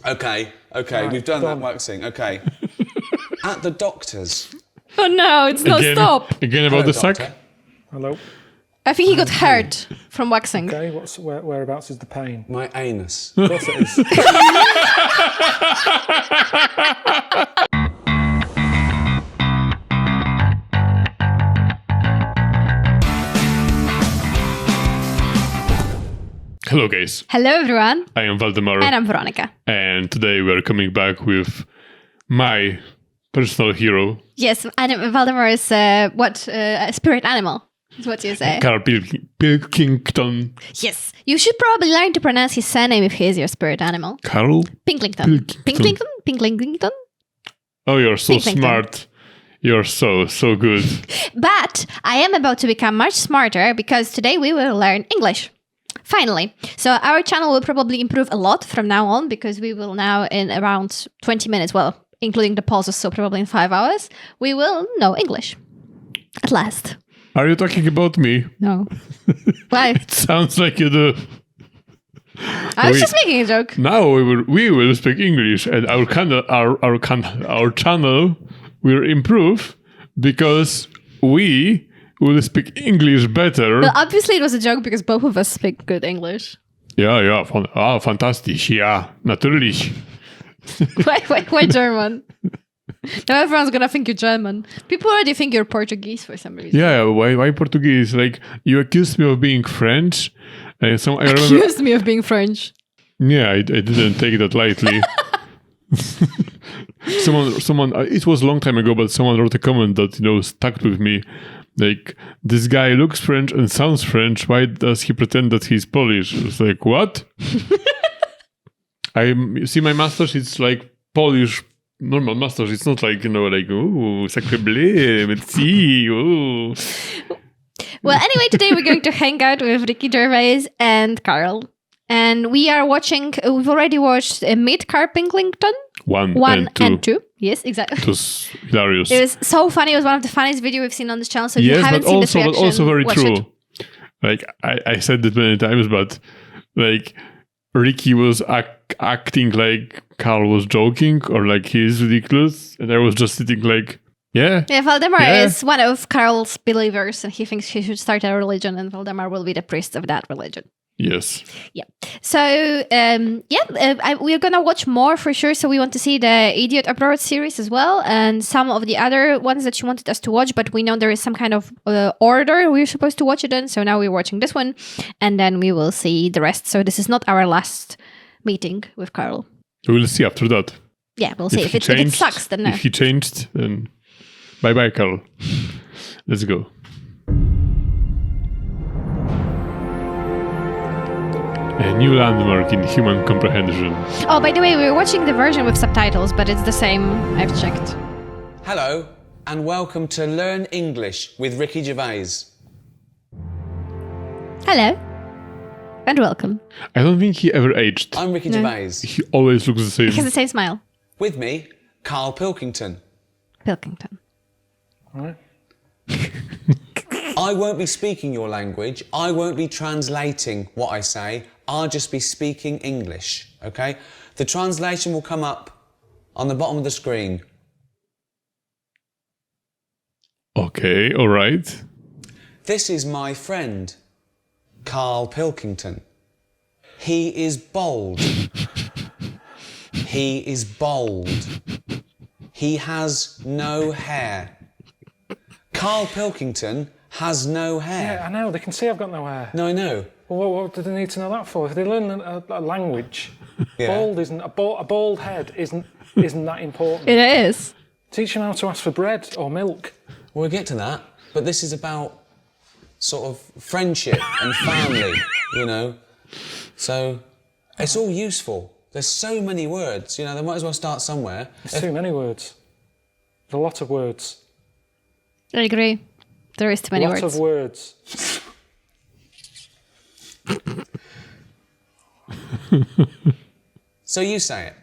Okay, Right, we've done that done. waxing. Okay. At the doctor's. Oh no, it's not stop. Again about Hello, the sack? doctor. Hello. I think he got hurt from waxing. Okay, whereabouts is the pain? My anus. Of course it is. Hello guys, Hello everyone, I am Valdemar, and I'm Veronica. and today we are coming back with my personal hero, Yes, Valdemar is a spirit animal, is what you say. Karl Pilkington. Yes, you should probably learn to pronounce his surname if he is your spirit animal. Karl? Pilkington. Pilkington. Pilkington? Oh, you're so Pilkington. smart. You're so good. But I am about to become much smarter because today we will learn English. Finally. So our channel will probably improve a lot from now on because we will now in around 20 minutes, well, including the pauses, so probably in 5 hours, we will know English. At last. Are you talking about me? No. Why? It sounds like you do. I was just making a joke. Now we will speak English, and our channel will improve because we will speak English better. Well, obviously it was a joke because both of us speak good English. Ja, fantastisch. Ja, natürlich. Why German? Now everyone's gonna think you're German. People already think you're Portuguese for some reason. Yeah, why Portuguese? Like, you accused me of being French. And I remember. Accused me of being French. Yeah, I didn't take that lightly. someone. It was a long time ago, but someone wrote a comment that stuck with me. Like, this guy looks French and sounds French. Why does he pretend that he's Polish? It's like, what? You see my masters. It's like Polish. Normal masters. It's not like, ooh, sacre bleu, merci, ooh. Well, anyway, today we're going to hang out with Ricky Gervais and Karl. And we are watching, we've already watched Meet Karl Pilkington. One and two. Yes, exactly. It was hilarious. It was so funny. It was one of the funniest videos we've seen on this channel. So if Yes, you haven't but seen this also, reaction, but also very watch true. it. Like, I said that many times, but like Ricky was acting like Karl was joking or like he's ridiculous, and I was just sitting like, yeah. Yeah, Valdemar Yeah. is one of Karl's believers, and he thinks he should start a religion, and Valdemar will be the priest of that religion. Yes. Yeah. So, we are going to watch more for sure. So we want to see the Idiot Abroad series as well, and some of the other ones that you wanted us to watch, but we know there is some kind of order we're supposed to watch it in. So now we're watching this one, and then we will see the rest. So this is not our last meeting with Karl. We'll see after that. Yeah, we'll see. If he it changed, sucks, then no. If he changed, then bye-bye, Karl. Let's go. A new landmark in human comprehension. Oh, by the way, we're watching the version with subtitles, but it's the same. I've checked. Hello, and welcome to Learn English with Ricky Gervais. Hello. And welcome. I don't think he ever aged. I'm Ricky No. Gervais. He always looks the same. He has the same smile. With me, Karl Pilkington. Pilkington. All right. I won't be speaking your language. I won't be translating what I say. I'll just be speaking English, okay? The translation will come up on the bottom of the screen. Okay, all right. This is my friend, Karl Pilkington. He is bold. He is bold. He has no hair. Karl Pilkington has no hair. Yeah, I know. They can see I've got no hair. No, I know. Well, what do they need to know that for? If they learn a language, Yeah. bald isn't a bald head isn't that important. It is. Teach them how to ask for bread or milk. We'll get to that, but this is about sort of friendship and family, So it's all useful. There's so many words, they might as well start somewhere. There's too many words. There's a lot of words. I agree. There is too many a lot words. of words. So you say it.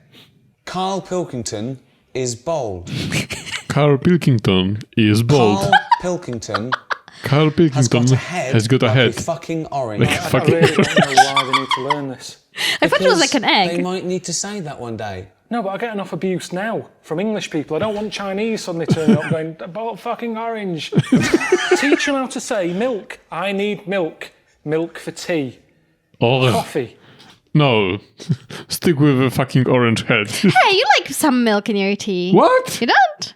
Karl Pilkington is bold. Karl Pilkington is bold. Karl Pilkington Karl Pilkington has got a head. has got a like head. a fucking orange. Like I fucking. really don't know why they need to learn this. I I thought it was like an egg. They might need to say that one day. No, but I get enough abuse now from English people. I don't want Chinese suddenly turning up going, I bought fucking orange. Teach them how to say milk. I need milk. Milk for tea. Oh, Coffee. no. Stick with a fucking orange head. Hey, you like some milk in your tea. What? You don't?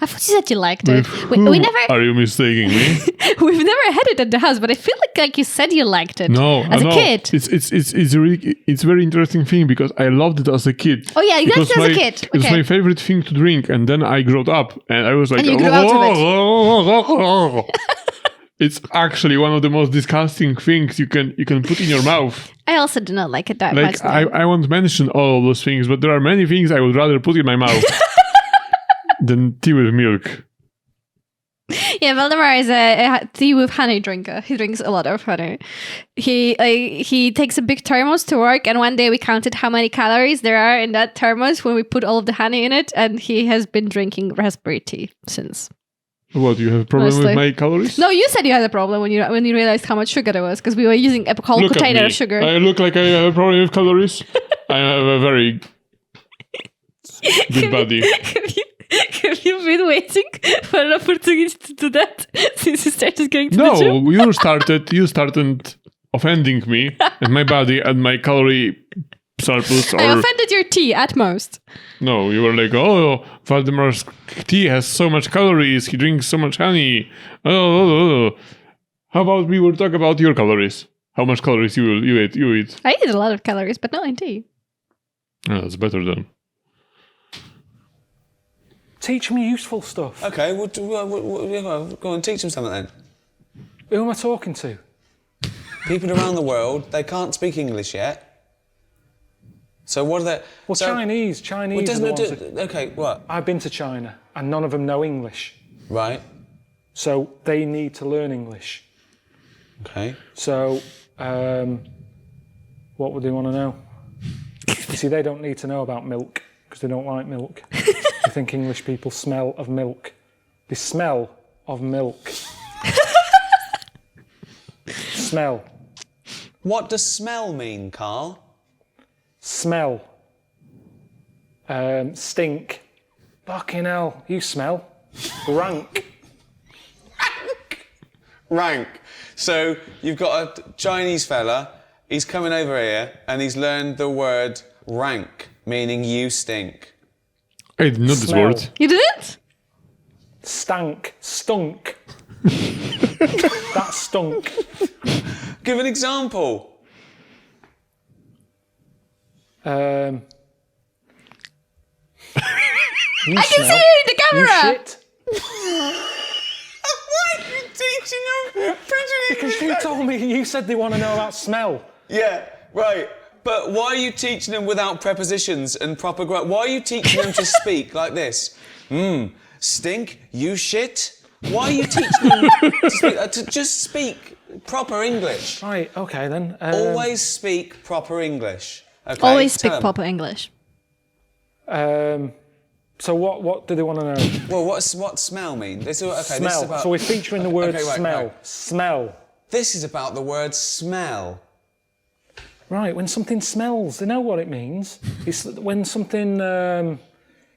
I thought you said you liked it. With We who never... Are you mistaking me? We've never had it at the house, but I feel like you said you liked it. No, as I know. a kid. It's a very interesting thing because I loved it as a kid. Oh yeah, you It liked it was as a kid. It was my favorite thing to drink, and then I grew up, and I was like, And you grew out of It's actually one of the most disgusting things you can put in your mouth. I also do not like it that Like much. now. I won't mention all of those things, but there are many things I would rather put in my mouth than tea with milk. Yeah, Valdemar is a tea with honey drinker. He drinks a lot of honey. He takes a big thermos to work, and one day we counted how many calories there are in that thermos when we put all of the honey in it, and he has been drinking raspberry tea since. What, you have a problem Mostly. with my calories? No, you said you had a problem when you realized how much sugar there was, because we were using a whole Look at container me. of sugar. I look like I have a problem with calories. I have a very good body. Have you been waiting for an opportunity to do that since you started going to the gym? No, you started offending me and my body and my calorie surplus. I offended your tea at most. No, you were like, oh, Valdemar's tea has so much calories. He drinks so much honey. Oh. How about we will talk about your calories? How much calories you eat? I eat a lot of calories, but not in tea. Oh, that's better then. Teach me useful stuff. Okay, go on, teach them something then. Who am I talking to? People around the world, they can't speak English yet. So what are they... Well, so, Chinese well, are the doesn't ones it that... do, okay, what? I've been to China, and none of them know English. Right, So they need to learn English. okay. So, what would they want to know? You see, they don't need to know about milk, because they don't like milk. I think English people smell of milk. They smell of milk. Smell. What does smell mean, Carl? Smell. Stink. Fucking hell, you smell. Rank. Rank. So you've got a Chinese fella, he's coming over here and he's learned the word rank, meaning you stink. I did not this Smell. word. You didn't? Stank. Stunk. That stunk. Give an example. You I can see you in the You camera. shit. Why are you teaching them pidgin Because you told me, you said they want to know about smell. Yeah, right. But why are you teaching them without prepositions and proper Why are you teaching them to speak like this? Stink, you shit. Why are you teaching them to just speak proper English? Right, okay then. Always speak proper English. Okay, Always tell speak 'em. proper English. So what do they want to know? Well, what smell mean? This is okay. Smell. This is about, So we're featuring the word okay, right, smell. right. Smell. This is about the word smell. Right, when something smells, they know what it means. It's when something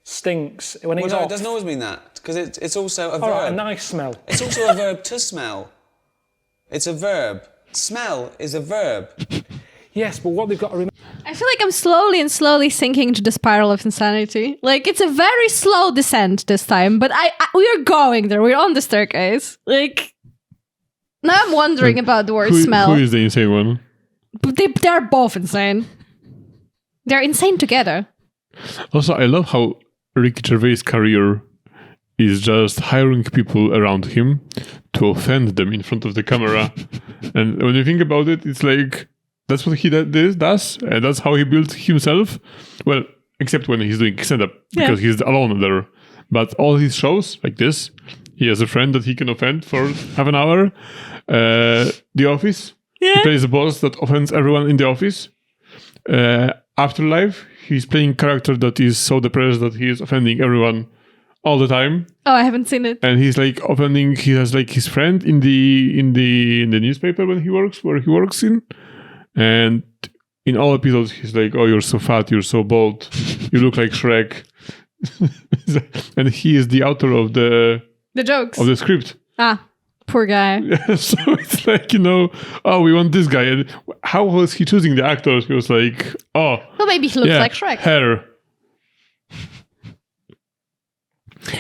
stinks, when Well, it's no, off. it doesn't always mean that because it's also a All right, a verb. nice smell. It's also a verb to smell. It's a verb. Smell is a verb. Yes, but what they've got to remember... I feel like I'm slowly sinking into the spiral of insanity. Like, it's a very slow descent this time, but we are going there. We're on the staircase. Like, now I'm wondering about the word smell. Who is the insane one? But they're both insane. They're insane together. Also, I love how Ricky Gervais' career is just hiring people around him to offend them in front of the camera. And when you think about it, it's like, that's what he does, and that's how he built himself. Well, except when he's doing stand-up, because he's alone there. But all his shows, like this, he has a friend that he can offend for half an hour. The Office, he plays a boss that offends everyone in the office. Afterlife, he's playing a character that is so depressed that he is offending everyone all the time. Oh, I haven't seen it. And he's like offending. He has like his friend in the newspaper where he works in, and in all episodes, he's like, "Oh, you're so fat, you're so bald, you look like Shrek," and he is the author of the jokes. of the script. Poor guy. So it's like, oh, we want this guy. And how was he choosing the actors? He was like, oh, Well, maybe he looks like Shrek. Hair.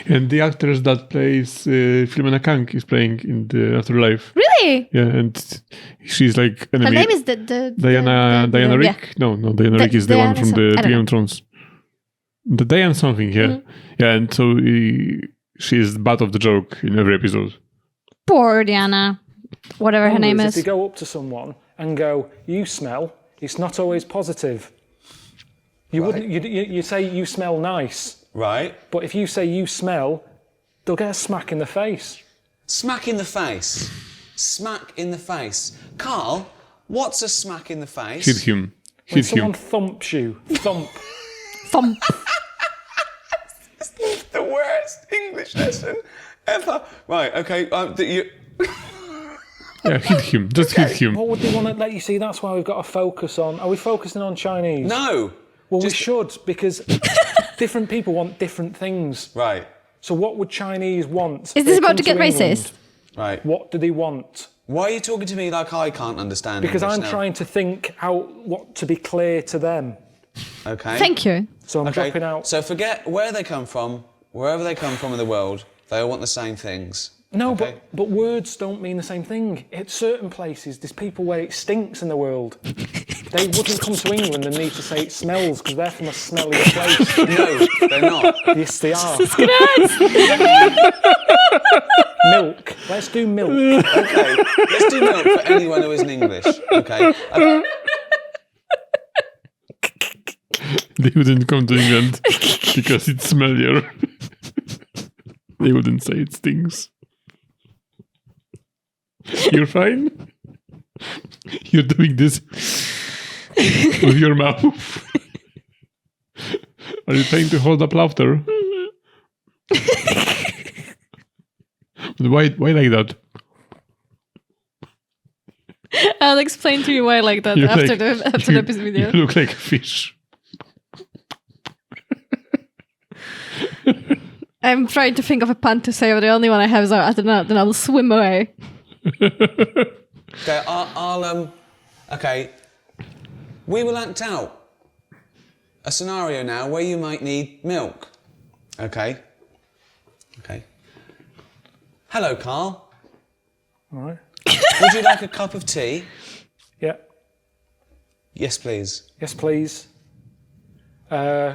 And the actress that plays Philomena Kang is playing in the Afterlife. Really? Yeah, and she's like Her name is Diana Rick. No, Diana Rick is the one from the Game of Thrones. The Diane something, yeah. Mm-hmm. Yeah, and so she's the butt of the joke in every episode. Poor Diana. Whatever her name is. If you go up to someone and go, "You smell," it's not always positive. You wouldn't. You say you smell nice. Right. But if you say you smell, they'll get a smack in the face. Smack in the face. Smack in the face. Carl, what's a smack in the face? Hit him. When someone thumps you, thump. Thump. The worst English lesson ever. Right, okay. Yeah, hit him. Just hit him. What would they want to let you see? That's why we've got to focus on. Are we focusing on Chinese? No. Well, we should, because different people want different things. Right. So what would Chinese want? Is this about to get racist? Right. What do they want? Why are you talking to me like I can't understand Because English I'm now? trying to think out what to be clear to them. Okay. Thank you. So I'm dropping out. So forget where they come from, wherever they come from in the world, they all want the same things. No, Okay. but words don't mean the same thing. At certain places, there's people where it stinks in the world. They wouldn't come to England and need to say it smells because they're from a smelly place. No, they're not. Yes, they are. Milk. Let's do milk. Okay, let's do milk for anyone who isn't English. Okay. They wouldn't come to England because it's smellier. They wouldn't say it stinks. You're fine? You're doing this with your mouth. Are you trying to hold up laughter? But why like that? I'll explain to you why I like that after the episode video. You look like a fish. I'm trying to think of a pun to say, but the only one I have is I don't know, then I'll swim away. Okay, okay. We will act out a scenario now where you might need milk. Okay. Okay. Hello, Carl. All right. Would you like a cup of tea? Yeah. Yes, please. Yes, please.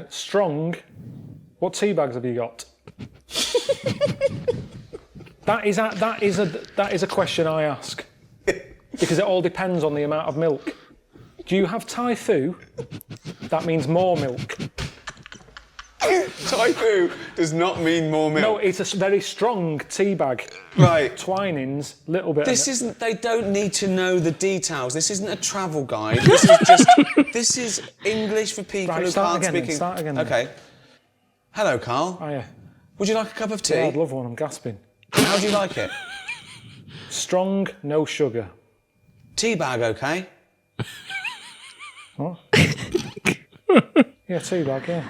Strong. What tea bags have you got? That is a question I ask because it all depends on the amount of milk. Do you have Thai fu? That means more milk. Thai fu does not mean more milk. No, it's a very strong tea bag. Right. Twinings, little bit. This of it. isn't. They don't need to know the details. This isn't a travel guide. This is just. This is English for people Right, who start can't again, speak. start again then. Okay. Hello, Carl. Oh yeah. Would you like a cup of tea? Yeah, I'd love one. I'm gasping. How do you like it? Strong, no sugar. Tea bag, okay? What? Yeah, tea bag. Yeah.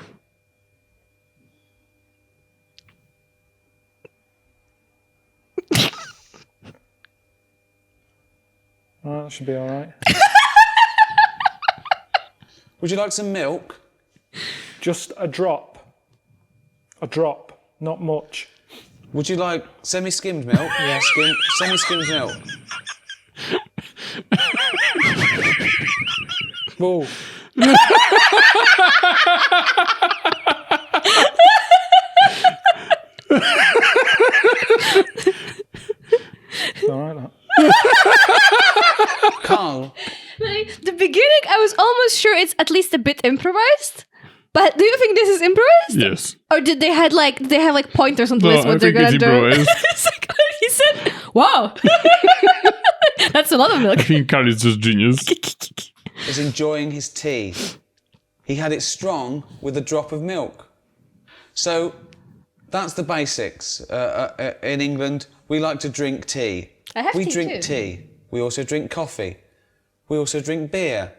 Alright, that should be alright. Would you like some milk? Just a drop. A drop, not much. Would you like semi-skimmed milk? Yeah. Semi-skimmed milk. Whoa. Alright, that. Carl, The beginning, I was almost sure it's at least a bit improvised. But do you think this is improvised? Yes. Or did they have like pointers on the list No, I what they're think gonna it's do? improvised. It's like, he said, "Wow, that's a lot of milk." I think Carl is just genius. is enjoying his tea. He had it strong with a drop of milk. So that's the basics. In England, we like to drink tea. I have we tea drink too. tea. We also drink coffee. We also drink beer.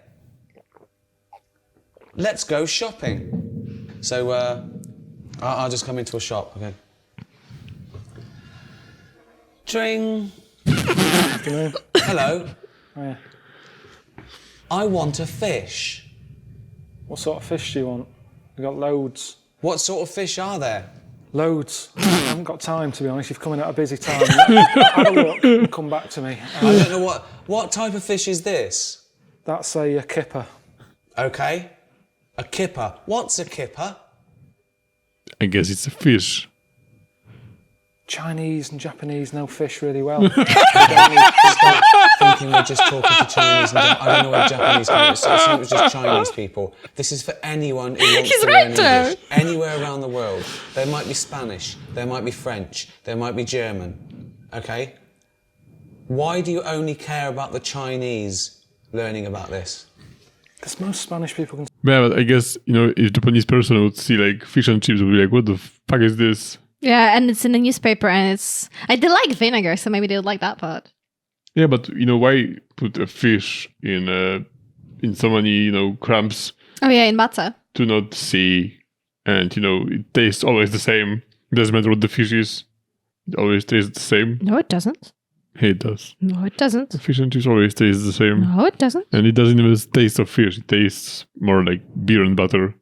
let's go shopping. So I'll just come into a shop, okay? Dring. Hello. Oh, yeah. I want a fish. What sort of fish do you want? We've got loads. What sort of fish are there? Loads. I haven't got time, to be honest. You've come in at a busy time. Have a look and come back to me. I don't know what type of fish is this? That's a kipper. Okay. A kipper. What's a kipper? I guess it's a fish. Chinese and Japanese know fish really well. Stop thinking we're just talking to Chinese. I don't know where Japanese came from. It was just Chinese people. This is for anyone who wants He's to right, learn though. English. Anywhere around the world. There might be Spanish. There might be French. There might be German. Okay? Why do you only care about the Chinese learning about this? Because most Spanish people can... Yeah, but I guess, if Japanese person would see like fish and chips, would be like, what the fuck is this? Yeah, and it's in the newspaper, and they like vinegar, so maybe they would like that part. Yeah, but why put a fish in so many crumbs Oh yeah, in matza. to not see, and it tastes always the same. It doesn't matter what the fish is; it always tastes the same. No, it doesn't. Hey, it does. No, it doesn't. Fish and chips always taste the same, No, it doesn't. and it doesn't even taste of fish. It tastes more like beer and butter.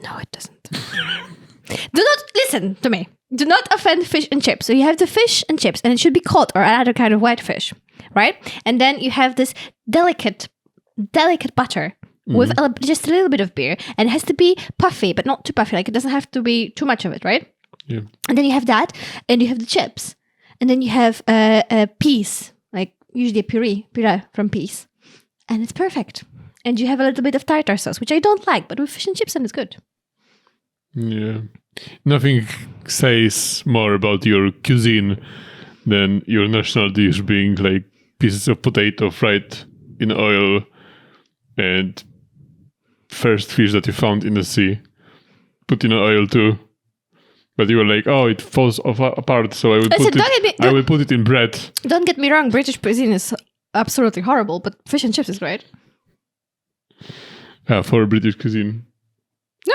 No, it doesn't. Do not listen to me. Do not offend fish and chips. So you have the fish and chips, and it should be cod or another kind of white fish, right? And then you have this delicate butter with just a little bit of beer, and it has to be puffy, but not too puffy. Like it doesn't have to be too much of it, right? Yeah. And then you have that, and you have the chips, and then you have peas, like usually a puree from peas, and it's perfect. And you have a little bit of tartar sauce, which I don't like, but with fish and chips, then it's good. Yeah. Nothing says more about your cuisine than your national dish being like pieces of potato fried in oil and first fish that you found in the sea. Put in oil too. But you were like, oh, it falls apart, so I will put it in bread. Don't get me wrong, British cuisine is absolutely horrible, but fish and chips is great. For British cuisine.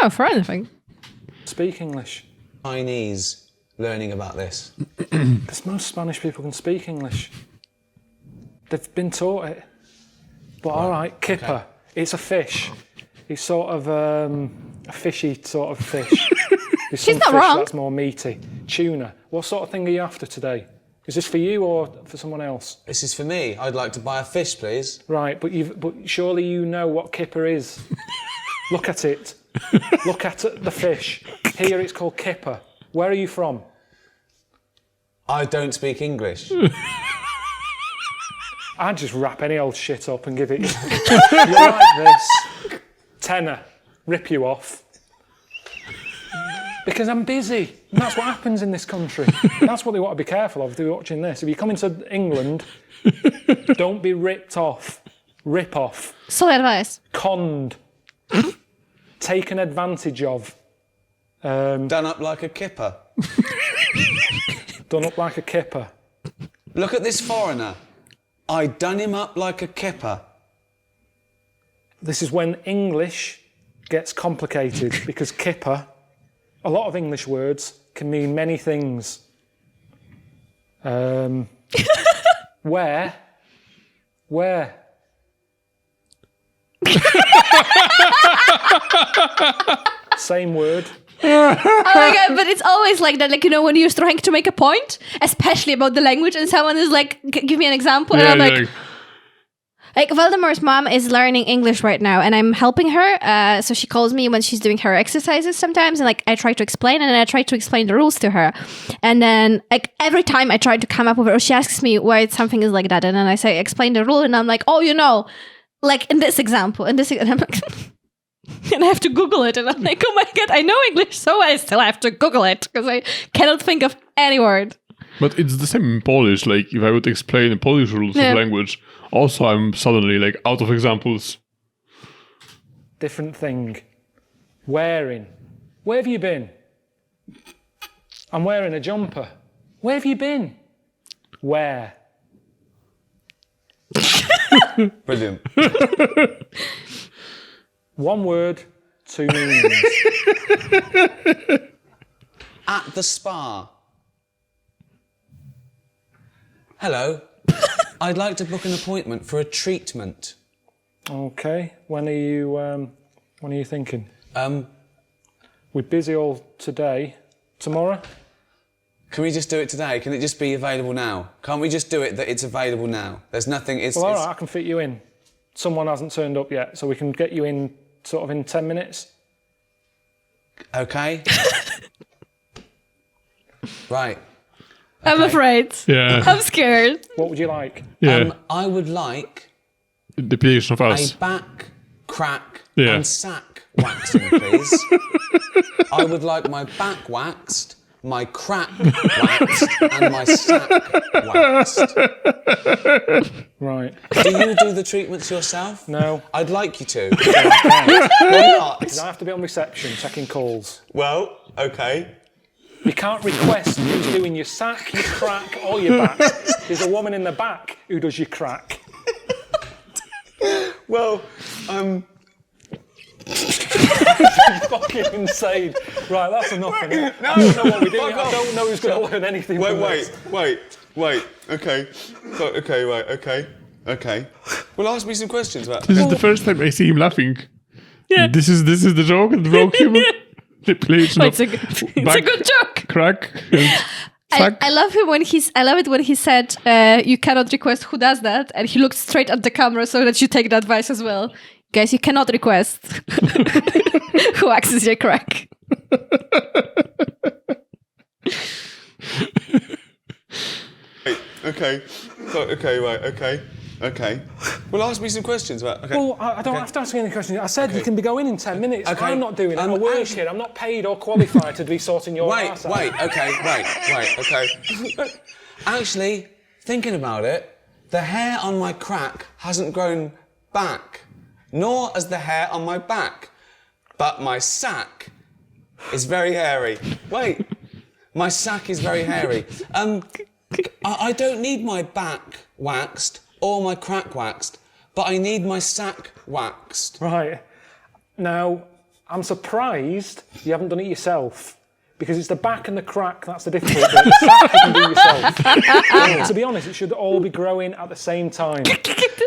No, for anything. Speak English. Chinese learning about this. Because most Spanish people can speak English. They've been taught it. But all right, kipper. Okay. It's a fish. It's sort of a fishy sort of fish. There's some She's not fish wrong. that's more meaty. Tuna. What sort of thing are you after today? Is this for you or for someone else? This is for me. I'd like to buy a fish, please. Right, but surely you know what kipper is. Look at it. Look at the fish. Here it's called kipper. Where are you from? I don't speak English. I'd just wrap any old shit up and give it. You're like this. Tenner. Rip you off. Because I'm busy. And that's what happens in this country. That's what they want to be careful of if they're watching this. If you come into England, don't be ripped off. Rip off. Solid advice. Conned. Taken advantage of. Done up like a kipper. Done up like a kipper. Look at this foreigner. I done him up like a kipper. This is when English gets complicated because kipper, a lot of English words can mean many things. Where? Same word. Oh my god, but it's always like that, like, when you're trying to make a point, especially about the language, and someone is like, give me an example, and I'm like Valdemar's mom is learning English right now, and I'm helping her, so she calls me when she's doing her exercises sometimes, and like I try to explain, and I try to explain the rules to her, and then like every time I try to come up with it, or she asks me why something is like that, and then I say, explain the rule, and I'm like, oh, like in this example, and I'm like... And I have to Google it, and I'm like, oh my god, I know English, so I still have to Google it, because I cannot think of any word. But it's the same in Polish. Like, if I would explain the Polish rules of language, also I'm suddenly, like, out of examples. Different thing. Wearing. Where have you been? I'm wearing a jumper. Where have you been? Where? Brilliant. One word, two meanings. At the spa. Hello. I'd like to book an appointment for a treatment. Okay. When are you thinking? We're busy all today. Tomorrow? Can we just do it today? Can it just be available now? Can't we just do it that it's available now? There's nothing... Well, all right, I can fit you in. Someone hasn't turned up yet, so we can get you in sort of in 10 minutes. Okay. Right. I'm afraid. Yeah. I'm scared. What would you like? Yeah. I would like The picture of us. a back, crack Yeah. and sack waxing, please. I would like my back waxed, my crack waxed and my sack waxed. Right. Do you do the treatments yourself? No. I'd like you to. Why not? I have to be on reception, taking calls. Well, okay. You can't request who's doing your sack, your crack, or your back. There's a woman in the back who does your crack. Well, Fucking insane. Right, that's enough. Innit? No, I don't know what we're doing. fuck I don't know who's going to learn anything from this. Wait. Okay. Okay. Well, ask me some questions about. This is the first time I see him laughing. Yeah. This is the joke and the broke humor. The relation It's of a good joke. crack and sack. I love him when I love it when he said, you cannot request who does that, and he looked straight at the camera so that you take the advice as well. Guys, you cannot request who waxes your crack. Okay. Well, ask me some questions about. Okay. Well, I don't have to ask you any questions. I said you can be going in 10 minutes. Okay. I'm not doing it. I'm Um, working. I'm not paid or qualified to be sorting your ass out. Okay. Actually, thinking about it, the hair on my crack hasn't grown back, nor has the hair on my back. But my sack is very hairy. Wait, my sack is very hairy. I don't need my back waxed or my crack waxed, but I need my sack waxed. Right. Now, I'm surprised you haven't done it yourself. Because it's the back and the crack that's the difficult bit. The sack you can do yourself. To be honest, it should all be growing at the same time.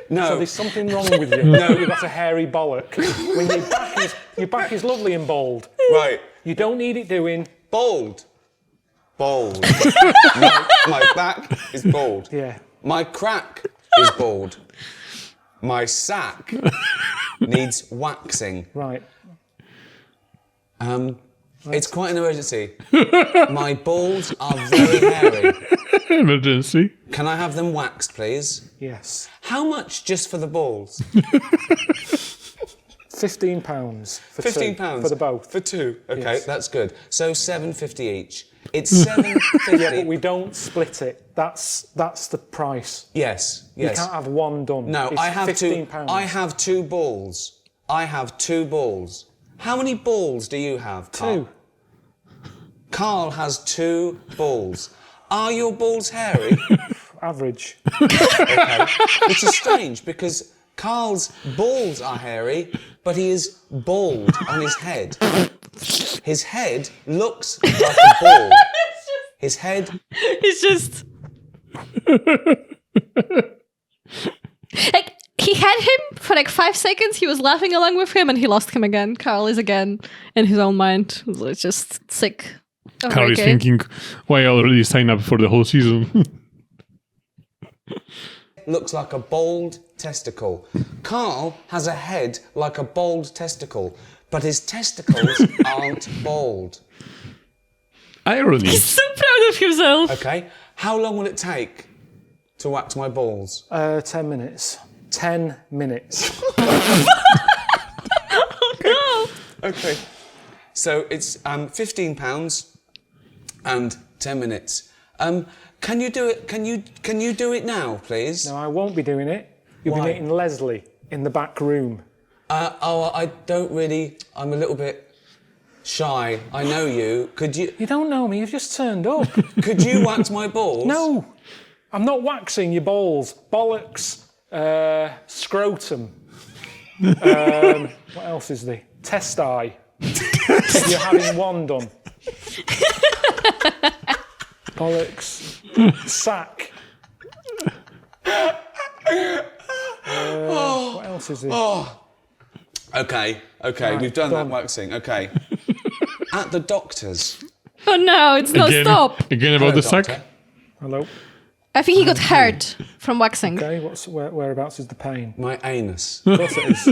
No. So there's something wrong with you. No. You've got a hairy bollock. When your back is lovely and bold. Right. You don't need it doing. Bald. My back is bald. Yeah. My crack is bald. My sack needs waxing. Right. It's quite an emergency. My balls are very hairy. Emergency. Can I have them waxed, please? Yes. How much just for the balls? £15 for £15 two, for the both. For two. Okay, Yes. that's good. So £7.50 each. It's £7.50. Yeah, but we don't split it. That's the price. Yes. You can't have one done. No, it's I have £15. I have two balls. How many balls do you have, Carl? Two. Carl has 2 balls. Are your balls hairy? Average. Okay. Which is strange because Carl's balls are hairy, but he is bald on his head. His head looks like a ball. His head... It's just... like, he had him for like 5 seconds, he was laughing along with him, and he lost him again. Carl is again in his own mind. It's just sick. Oh, Carl is thinking, why I already signed up for the whole season? looks like a bald testicle. Carl has a head like a bald testicle, but his testicles aren't bald. Irony. He's so proud of himself. Okay, how long will it take to wax my balls? 10 minutes. 10 minutes. No. Okay, so it's £15 and 10 minutes. Can you do it? Can you do it now, please? No, I won't be doing it. You'll Why? be meeting Leslie in the back room. I don't really. I'm a little bit shy. I know you. Could you? You don't know me, you've just turned up. Could you wax my balls? No, I'm not waxing your balls. Bollocks, scrotum. What else is there? Test eye. If you're having one done. Bollocks. Sack. What else is there? Okay, Right, we've done done. that waxing. Okay. At the doctor's. Oh no, it's no stop. Again about Hello, the sack. doctor. Hello. I think he got hurt from waxing. Okay, whereabouts is the pain? My anus. Of course it is.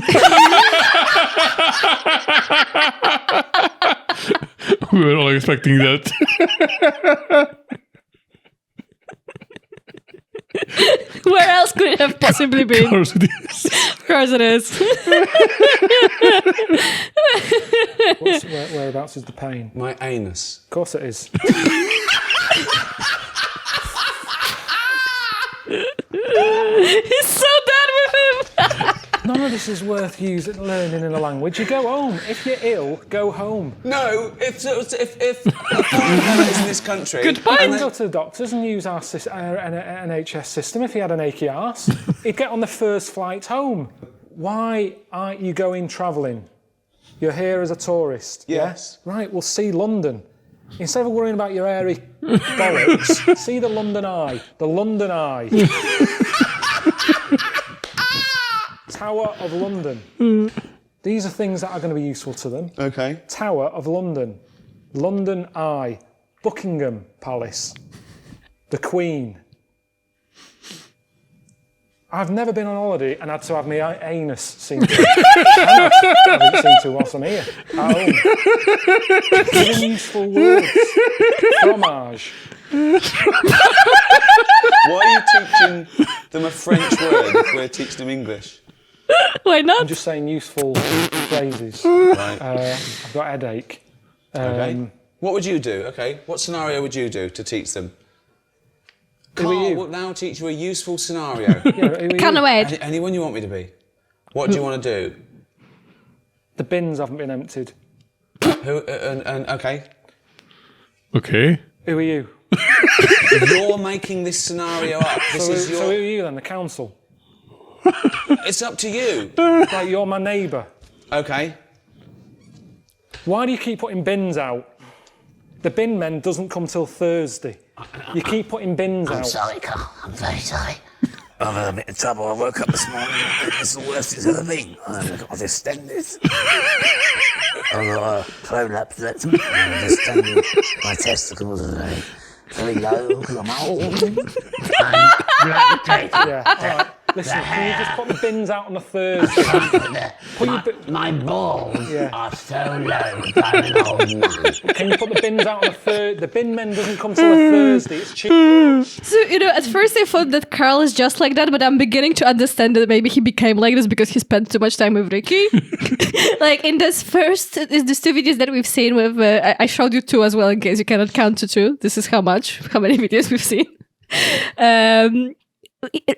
We were all expecting that. Where else could it have possibly been? Of course it is. Of course it is. Whereabouts is the pain? My anus. Of course it is. He's so done with him. None of this is worth learning in a language. You go home. If you're ill, go home. No, if a foreign fella is in this country. Good I can go to the doctors and use our NHS system if he had an achy arse. He'd get on the first flight home. Why aren't you going travelling? You're here as a tourist. Yes. Yeah? Right, we'll see London. Instead of worrying about your hairy bollocks, see the London Eye. The London Eye. Tower of London. These are things that are going to be useful to them. Okay. Tower of London. London Eye. Buckingham Palace. The Queen. I've never been on holiday and had to have my anus seen to. I haven't seen to whilst I'm here. At home. Giving useful words. Fromage. Why are you teaching them a French word if we're teaching them English? Why I'm not? just saying useful phrases. Right. I've got a headache. Okay. What would you do? Okay. What scenario would you do to teach them? Who are Carl you? will now teach you a useful scenario. Yeah, who are you? Can't wait. Anyone you want me to be? What do you want to do? The bins haven't been emptied. Who? And okay. Okay. Who are you? You're making this scenario up. This So, is so who your. are you then? The council? It's up to you. Like you're my neighbour. Okay. Why do you keep putting bins out? The bin men doesn't come till Thursday. You keep putting bins out. Sorry, Carl. I'm very sorry. I've had a bit of trouble. I woke up this morning and it's the worst it's ever been. I've got distended. I've got a prolapse. I've distended. My testicles are very low because I'm old. Yeah, all right. Listen, can you just put the bins out on the Thursday? Put your My balls Yeah. are so low because I'm an old man. Can you put the bins out on the Thursday? The bin men doesn't come till a Thursday. It's Tuesday. So, at first I thought that Carl is just like that, but I'm beginning to understand that maybe he became like this because he spent too much time with Ricky. Like in these two videos that we've seen with, I showed you two as well in case you cannot count to two. This is how many videos we've seen.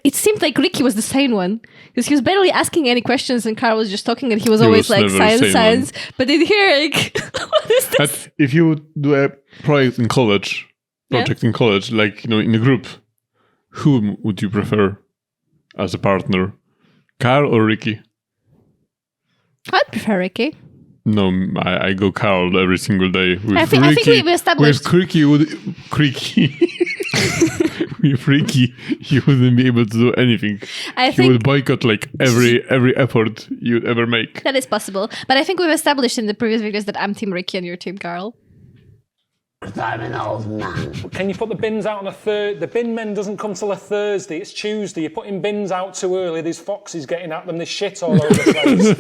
It seemed like Ricky was the sane one because he was barely asking any questions and Carl was just talking and he was always was like never the science. sane But in here, like, what is this? But if you would do a project in college, like, in a group, whom would you prefer as a partner? Carl or Ricky? I'd prefer Ricky. No, I go Carl every single day. With I think we've established. With Ricky, you wouldn't be able to do anything. He would boycott like every effort you'd ever make. That is possible. But I think we've established in the previous videos that I'm Team Ricky and you're Team Carl. I'm an old man. Can you put the bins out on a Thursday? The bin men doesn't come till a Thursday. It's Tuesday. You're putting bins out too early. There's foxes getting at them. There's shit all over the place.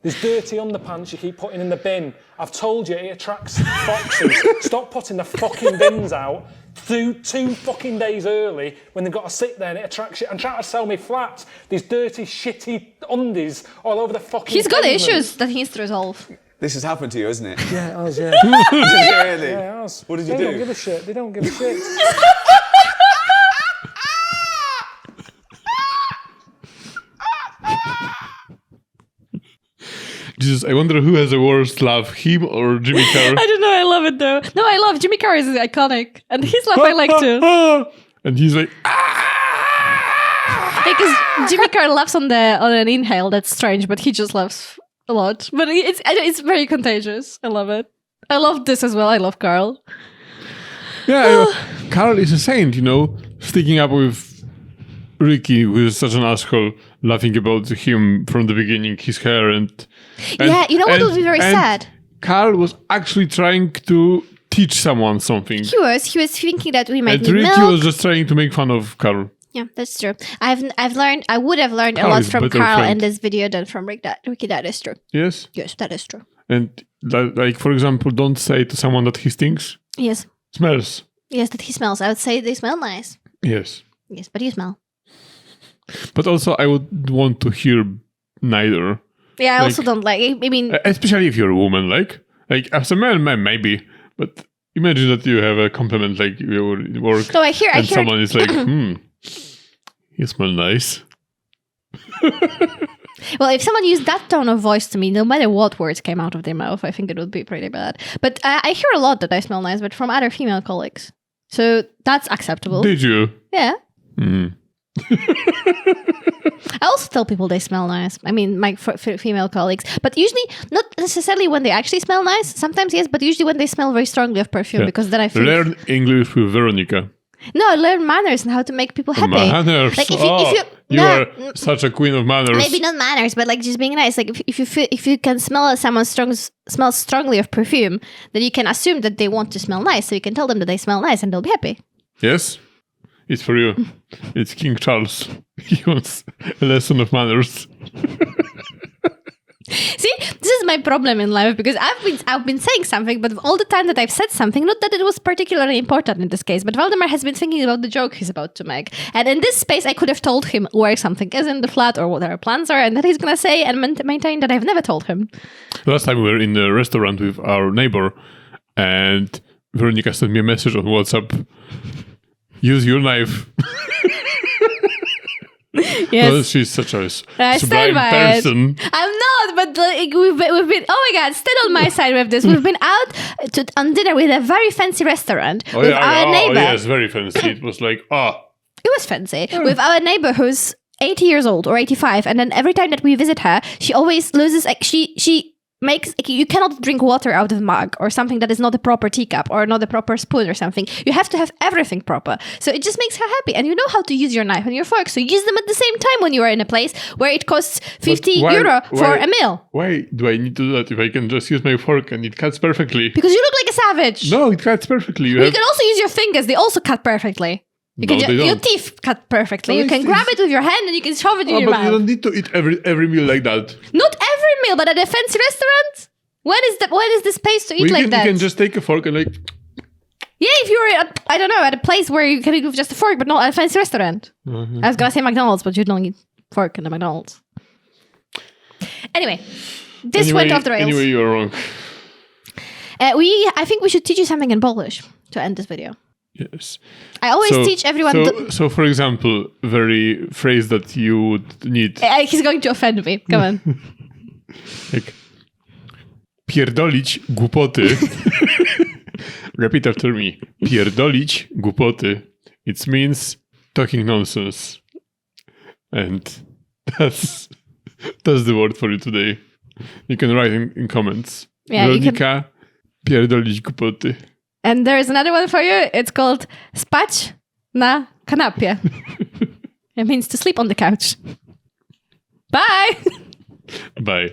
There's dirty underpants you keep putting in the bin. I've told you it attracts foxes. Stop putting the fucking bins out two fucking days early when they've got to sit there and it attracts shit. I'm trying to sell me flats. There's dirty, shitty undies all over the fucking He's got pavement. issues that he needs to resolve. This has happened to you, isn't it? Yeah, it has, yeah. Really? Yeah, it has. What did you They do? don't give a shit. They don't give a shit. Jesus, I wonder who has a worse laugh, him or Jimmy Carr? I don't know, I love it though. No, I love Jimmy Carr is iconic. And his laugh I like too. And he's like, ah! Because Jimmy Carr laughs on an inhale. That's strange, but he just laughs a lot. But it's very contagious. I love it. I love this as well. I love Karl. Yeah, Karl is a saint, sticking up with Ricky, who is such an asshole, laughing about him from the beginning, his hair and yeah, you know what would be very sad? Karl was actually trying to teach someone something. He was thinking that we might And need Ricky milk. was just trying to make fun of Karl. Yeah, that's true. I would have learned a Karl lot is from better Karl friend. in this video than from Ricky. That is true. Yes? Yes, that is true. And like, for example, don't say to someone that he stinks. Yes. Smells. Yes, that he smells. I would say they smell nice. Yes. Yes, but you smell. But also, I would want to hear neither. Yeah, I also Like- don't like. I mean, Especially if you're a woman, like as a man, maybe. But imagine that you have a compliment like your work, so I hear. someone is like, you smell nice. Well, if someone used that tone of voice to me, no matter what words came out of their mouth, I think it would be pretty bad. But I hear a lot that I smell nice, but from other female colleagues. So that's acceptable. Did you? Yeah. Mm. I also tell people they smell nice. I mean, my female colleagues. But usually, not necessarily when they actually smell nice. Sometimes, yes, but usually when they smell very strongly of perfume, Yeah. because then I feel... Learn English with Veronica. No, I learn manners and how to make people happy. Manners. Like if you no, are such a queen of manners. maybe not manners, but like just being nice. Like if you can smell someone smells strongly of perfume, then you can assume that they want to smell nice. So you can tell them that they smell nice and they'll be happy. Yes, it's for you. It's King Charles. He wants a lesson of manners. See, this is my problem in life because I've been saying something, but all the time that I've said something, not that it was particularly important in this case, but Valdemar has been thinking about the joke he's about to make. And in this space, I could have told him where something is in the flat or what our plans are, and that he's gonna say and maintain that I've never told him. Last time we were in a restaurant with our neighbor, and Veronica sent me a message on WhatsApp. Use your knife. Yes. Well, she's such a I sublime stand by person. it. I'm not, but like, we've been. Oh my God, stand on my side with this. We've been out on dinner with a very fancy restaurant with our neighbor. Yes, very fancy. It was like, It was fancy with our neighbor who's 80 years old or 85, and then every time that we visit her, she always loses. Like she makes you cannot drink water out of a mug or something that is not a proper teacup or not a proper spoon or something. You have to have everything proper. So it just makes her happy. And you know how to use your knife and your fork. So use them at the same time when you are in a place where it costs 50 euro for a meal. Why do I need to do that if I can just use my fork and it cuts perfectly? Because you look like a savage. No, it cuts perfectly. You can also use your fingers. They also cut perfectly. You No, can they your don't. teeth cut perfectly. No, You can it's- grab it with your hand and you can shove it in your But you mouth. don't need to eat every meal like that. Not every meal, but at a fancy restaurant? When is the space to eat like that? You can just take a fork and like... Yeah, if you're at, I don't know, at a place where you can eat with just a fork, but not at a fancy restaurant. I was gonna say McDonald's, but you don't eat fork in the McDonald's. Anyway, this went off the rails. Anyway, you're wrong. I think we should teach you something in Polish to end this video. Yes. I always teach everyone. So, for example, very phrase that you would need. He's going to offend me. Come on. Like, pierdolić głupoty. Repeat after me. Pierdolić głupoty. It means talking nonsense. And that's the word for you today. You can write in comments. Yeah, Weronika, pierdolić głupoty. And there's another one for you. It's called spać na kanapie. It means to sleep on the couch. Bye. Bye.